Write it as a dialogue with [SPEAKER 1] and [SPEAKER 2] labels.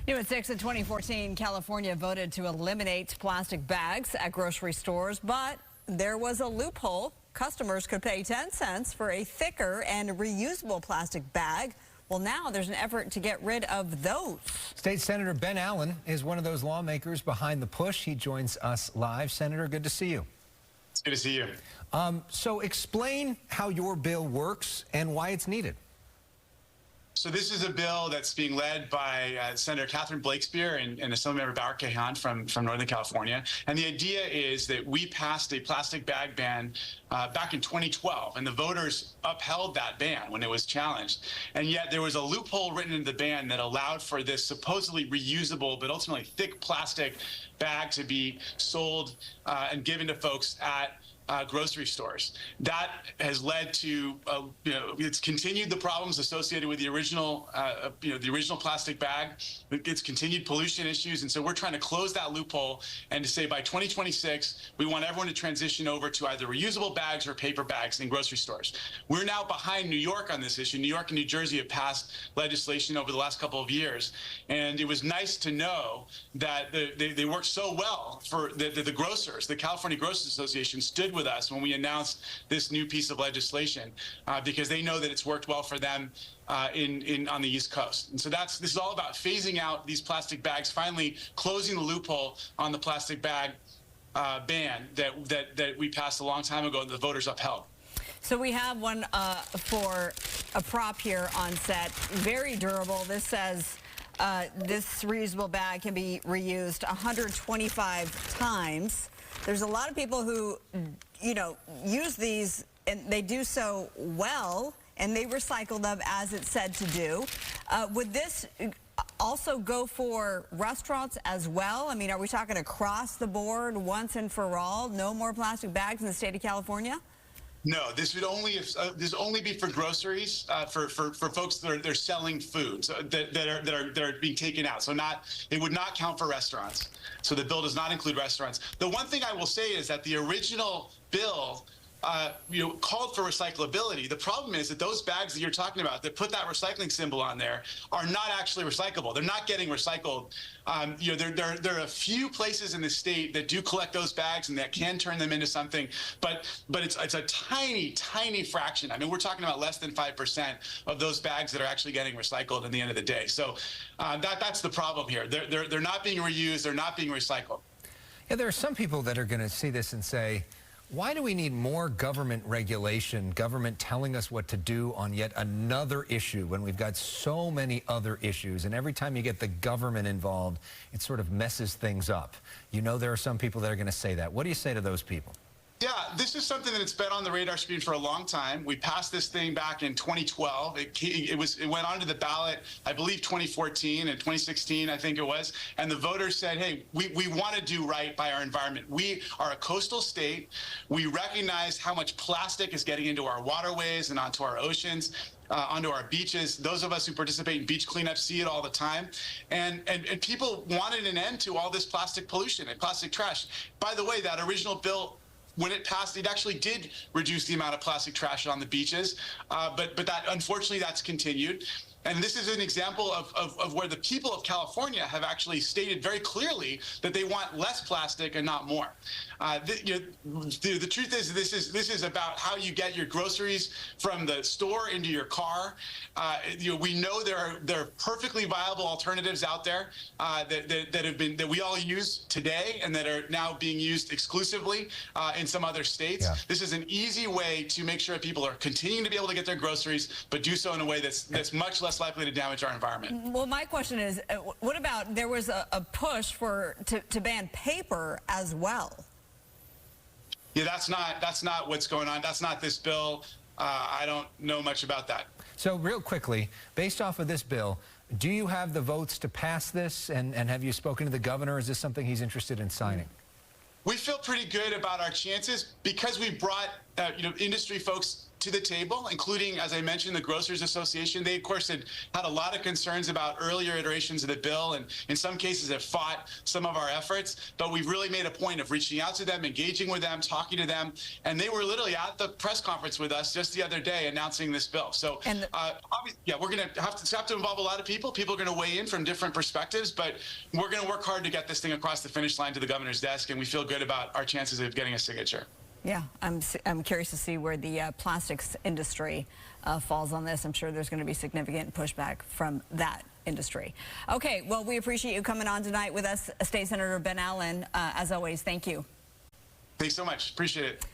[SPEAKER 1] New at 6 in 2014, California voted to eliminate plastic bags at grocery stores, but there was a loophole. Customers could pay 10 cents for a thicker and reusable plastic bag. Well, now there's an effort to get rid of those.
[SPEAKER 2] State Senator Ben Allen is one of those lawmakers behind the push. He joins us live. Senator, good to see you.
[SPEAKER 3] It's good to see you.
[SPEAKER 2] So explain how your bill works and why it's needed.
[SPEAKER 3] So this is a bill that's being led by Senator Catherine Blakespear and Assemblymember Bauer Cajan from Northern California. And the idea is that we passed a plastic bag ban back in 2012, and the voters upheld that ban when it was challenged. And yet there was a loophole written into the ban that allowed for this supposedly reusable but ultimately thick plastic bag to be sold and given to folks at grocery stores. That has led to, it's continued the problems associated with the original, the original plastic bag. It's continued pollution issues, and so we're trying to close that loophole and to say by 2026 we want everyone to transition over to either reusable bags or paper bags in grocery stores. We're now behind New York on this issue. New York and New Jersey have passed legislation over the last couple of years, and it was nice to know that they worked so well for the grocers. The California Grocers Association stood with us when we announced this new piece of legislation because they know that it's worked well for them on the East Coast. And so this is all about phasing out these plastic bags, finally closing the loophole on the plastic bag ban that we passed a long time ago and the voters upheld.
[SPEAKER 1] So we have one for a prop here on set, very durable. This says this reusable bag can be reused 125 times. There's a lot of people who, use these, and they do so well, and they recycle them as it's said to do. Would this also go for restaurants as well? I mean, are we talking across the board, once and for all, no more plastic bags in the state of California?
[SPEAKER 3] No, this would only be for groceries, for folks that are selling food that are being taken out. So it would not count for restaurants. So the bill does not include restaurants. The one thing I will say is that the original bill called for recyclability. The problem is that those bags that you're talking about that put that recycling symbol on there are not actually recyclable. They're not getting recycled. There are a few places in the state that do collect those bags and that can turn them into something, but it's a tiny, tiny fraction. I mean, we're talking about less than 5% of those bags that are actually getting recycled at the end of the day. So that's the problem here. They're not being reused. They're not being recycled.
[SPEAKER 2] Yeah, there are some people that are going to see this and say, why do we need more government regulation, government telling us what to do on yet another issue when we've got so many other issues? And every time you get the government involved, it sort of messes things up. There are some people that are going to say that. What do you say to those people?
[SPEAKER 3] Yeah, this is something that's been on the radar screen for a long time. We passed this thing back in 2012. It went onto the ballot, I believe, 2014 and 2016, I think it was. And the voters said, hey, we want to do right by our environment. We are a coastal state. We recognize how much plastic is getting into our waterways and onto our oceans. Onto our beaches. Those of us who participate in beach cleanup see it all the time. And people wanted an end to all this plastic pollution and plastic trash. By the way, that original bill, when it passed, it actually did reduce the amount of plastic trash on the beaches, but that unfortunately that's continued. And this is an example of where the people of California have actually stated very clearly that they want less plastic and not more. The truth is, this is about how you get your groceries from the store into your car. We know there are perfectly viable alternatives out there that we all use today and that are now being used exclusively in some other states. Yeah. This is an easy way to make sure people are continuing to be able to get their groceries, but do so in a way that's much less likely to damage our environment.
[SPEAKER 1] Well, my question is, what about there was a push to ban paper as well?
[SPEAKER 3] Yeah, that's not what's going on. That's not this bill. I don't know much about that.
[SPEAKER 2] So real quickly, based off of this bill, do you have the votes to pass this? And have you spoken to the governor? Is this something he's interested in signing?
[SPEAKER 3] We feel pretty good about our chances because we brought industry folks to the table, including, as I mentioned, the Grocers Association. They, of course, had a lot of concerns about earlier iterations of the bill, and in some cases have fought some of our efforts. But we've really made a point of reaching out to them, engaging with them, talking to them, and they were literally at the press conference with us just the other day announcing this bill. So, yeah, we're going to have to involve a lot of people. People are going to weigh in from different perspectives, but we're going to work hard to get this thing across the finish line to the governor's desk, and we feel good about our chances of getting a signature.
[SPEAKER 1] Yeah, I'm curious to see where the plastics industry falls on this. I'm sure there's going to be significant pushback from that industry. Okay, well, we appreciate you coming on tonight with us, State Senator Ben Allen. As always, thank you.
[SPEAKER 3] Thanks so much. Appreciate it.